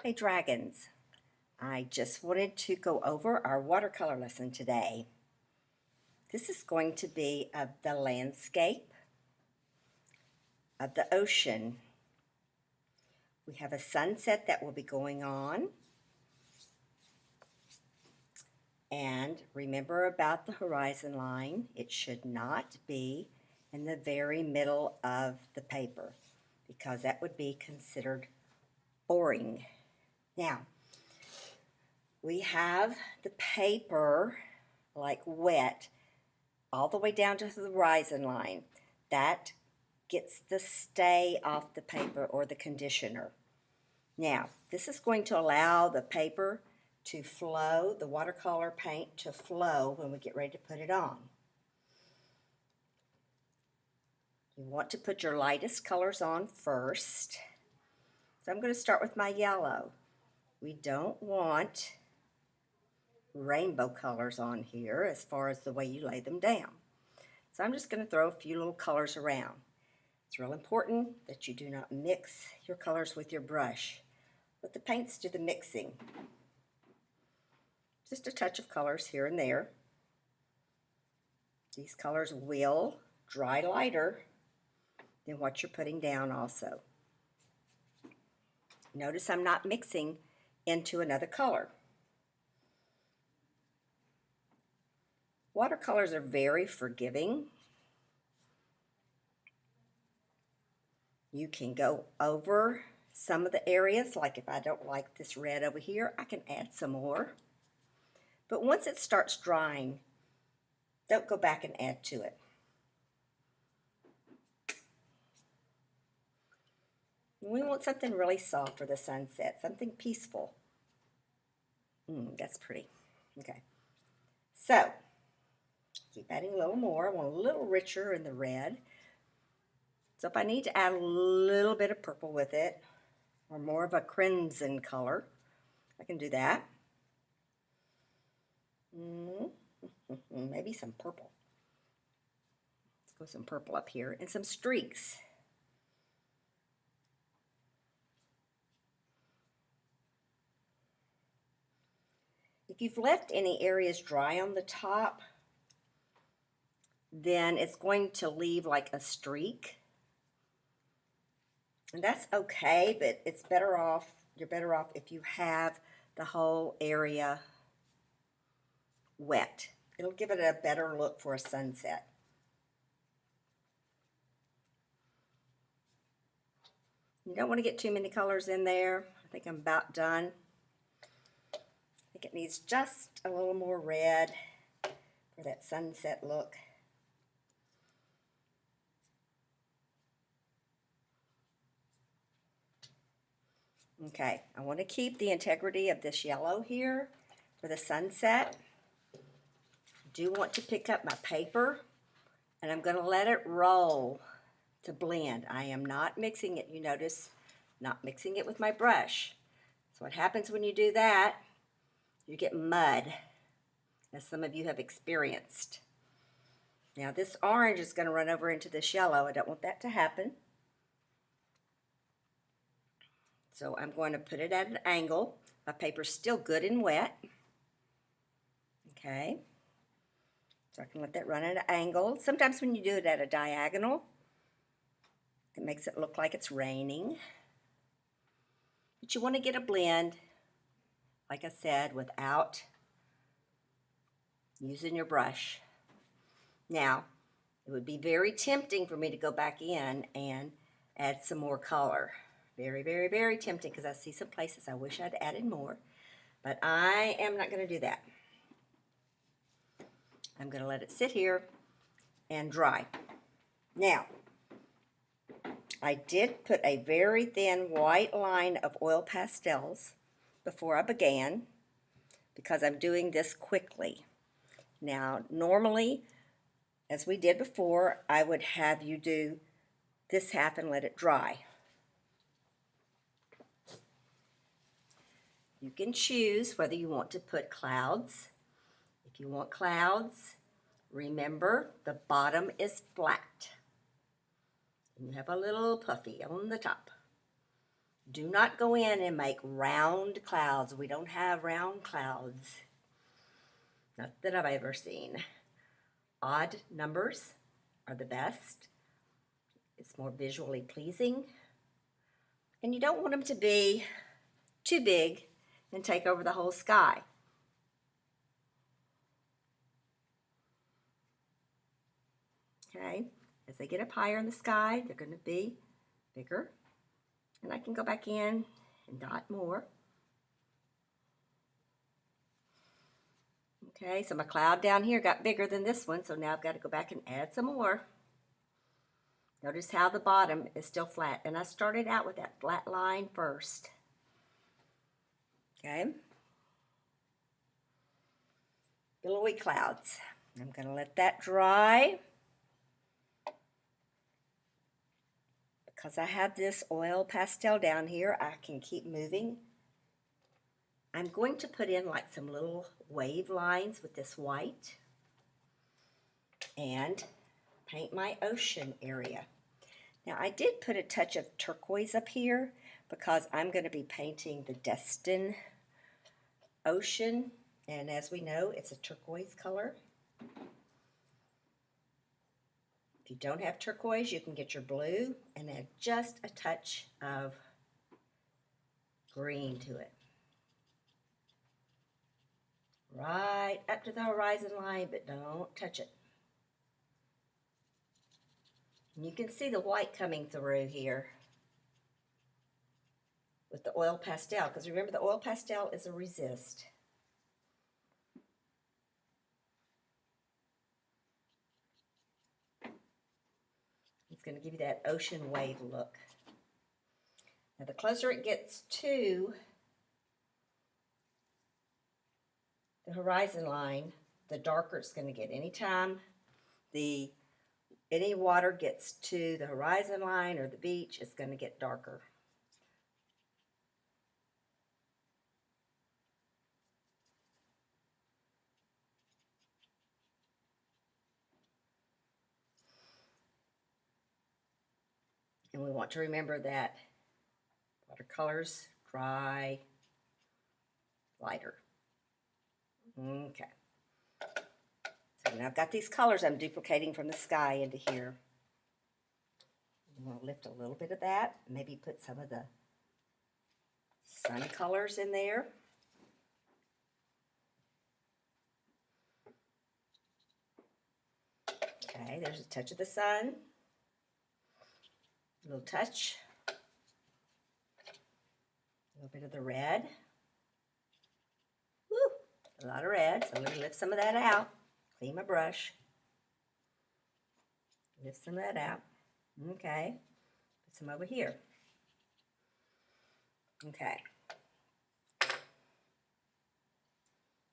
Hey Dragons, I just wanted to go over our watercolor lesson today. This is going to be of the landscape, of the ocean. We have a sunset that will be going on. And remember about the horizon line. It should not be in the very middle of the paper because that would be considered boring. Now, we have the paper like wet all the way down to the horizon line. That gets the stay off the paper or the conditioner. Now, this is going to allow the paper to flow, the watercolor paint to flow when we get ready to put it on. You want to put your lightest colors on first. So I'm going to start with my yellow. We don't want rainbow colors on here as far as the way you lay them down. So I'm just going to throw a few little colors around. It's real important that you do not mix your colors with your brush. Let the paints do the mixing. Just a touch of colors here and there. These colors will dry lighter than what you're putting down also. Notice I'm not mixing into another color. Watercolors are very forgiving. You can go over some of the areas, like if I don't like this red over here, I can add some more. But once it starts drying, don't go back and add to it. We want something really soft for the sunset, something peaceful. That's pretty. Okay. So, keep adding a little more. I want a little richer in the red. So if I need to add a little bit of purple with it, or more of a crimson color, I can do that. Maybe some purple. Let's go some purple up here and some streaks. If you've left any areas dry on the top, then it's going to leave like a streak. And that's okay, but it's better off, you're better off if you have the whole area wet. It'll give it a better look for a sunset. You don't want to get too many colors in there. I think I'm about done. I think it needs just a little more red for that sunset look. Okay, I want to keep the integrity of this yellow here for the sunset. I do want to pick up my paper, and I'm going to let it roll to blend. I am not mixing it, you notice, not mixing it with my brush. So what happens when you do that, you get mud, as some of you have experienced. Now this orange is going to run over into this yellow. I don't want that to happen. So I'm going to put it at an angle. My paper's still good and wet. Okay. So I can let that run at an angle. Sometimes when you do it at a diagonal, it makes it look like it's raining. But you want to get a blend, like I said, without using your brush. Now, it would be very tempting for me to go back in and add some more color. Very, very, very tempting because I see some places I wish I'd added more. But I am not going to do that. I'm going to let it sit here and dry. Now, I did put a very thin white line of oil pastels before I began because I'm doing this quickly. Now, normally, as we did before, I would have you do this half and let it dry. You can choose whether you want to put clouds. If you want clouds, remember the bottom is flat. You have a little puffy on the top. Do not go in and make round clouds. We don't have round clouds. Not that I've ever seen. Odd numbers are the best. It's more visually pleasing. And you don't want them to be too big and take over the whole sky. Okay, as they get up higher in the sky, they're going to be bigger. And I can go back in and dot more. Okay, so my cloud down here got bigger than this one, so now I've got to go back and add some more. Notice how the bottom is still flat, and I started out with that flat line first. Okay. Billowy clouds. I'm going to let that dry. Because I have this oil pastel down here, I can keep moving. I'm going to put in like some little wave lines with this white and paint my ocean area. Now I did put a touch of turquoise up here because I'm going to be painting the Destin Ocean, and as we know, it's a turquoise color. If you don't have turquoise, you can get your blue and add just a touch of green to it. Right up to the horizon line, but don't touch it. And you can see the white coming through here with the oil pastel, because remember the oil pastel is a resist. It's going to give you that ocean wave look. Now the closer it gets to the horizon line, the darker it's going to get. Anytime any water gets to the horizon line or the beach, it's going to get darker. And we want to remember that watercolors dry lighter. Okay. So now I've got these colors I'm duplicating from the sky into here. I'm going to lift a little bit of that, maybe put some of the sun colors in there. Okay, there's a touch of the sun. A little touch. A little bit of the red. Woo! A lot of red, so let me lift some of that out. Clean my brush. Lift some of that out. Okay. Put some over here. Okay.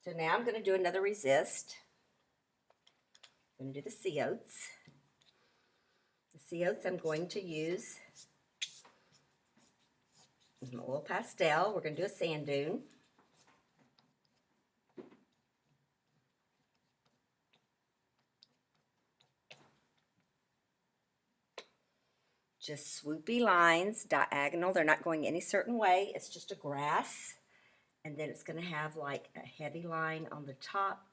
So now I'm going to do another resist. I'm going to do the sea oats. The sea oats I'm going to use an oil pastel. We're going to do a sand dune. Just swoopy lines, diagonal. They're not going any certain way. It's just a grass. And then it's going to have like a heavy line on the top,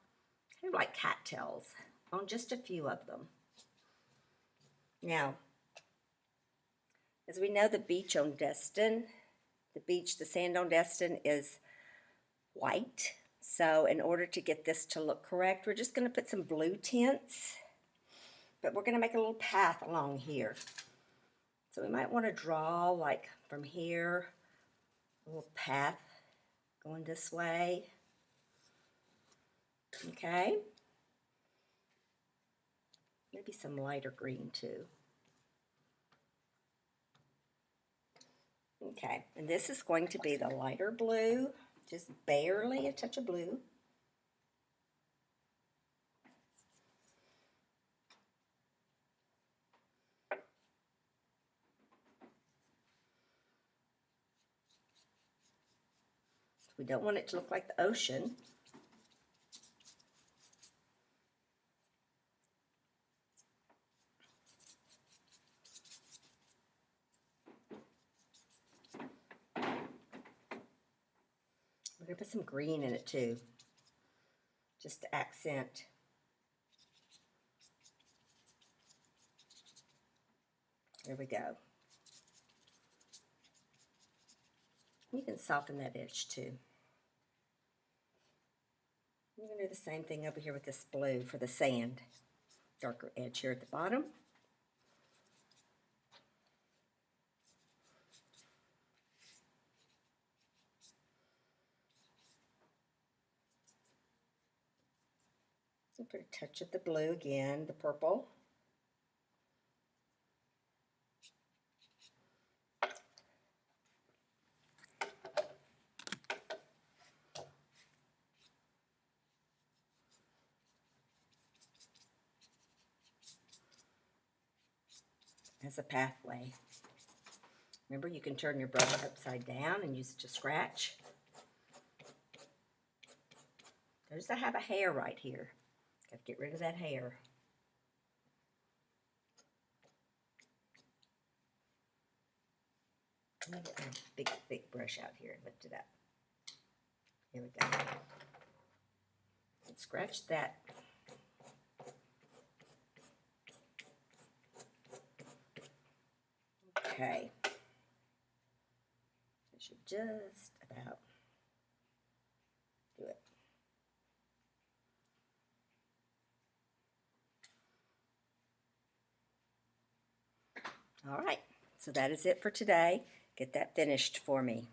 kind of like cattails on just a few of them. Now, as we know, the beach on Destin, the sand on Destin is white. So in order to get this to look correct, we're just going to put some blue tints, but we're going to make a little path along here. So we might want to draw like from here, a little path going this way. Okay. Maybe some lighter green too. Okay, and this is going to be the lighter blue, just barely a touch of blue. We don't want it to look like the ocean. going to put some green in it too, just to accent. There we go. You can soften that edge too. I'm going to do the same thing over here with this blue for the sand. Darker edge here at the bottom. So put a touch of the blue again, the purple. As a pathway. Remember, you can turn your brush upside down and use it to scratch. Notice I have a hair right here. Got to get rid of that hair. I'm going to get my big, thick brush out here and lift it up. Here we go. And scratch that. Okay. I should just about do it. All right, so that is it for today. Get that finished for me.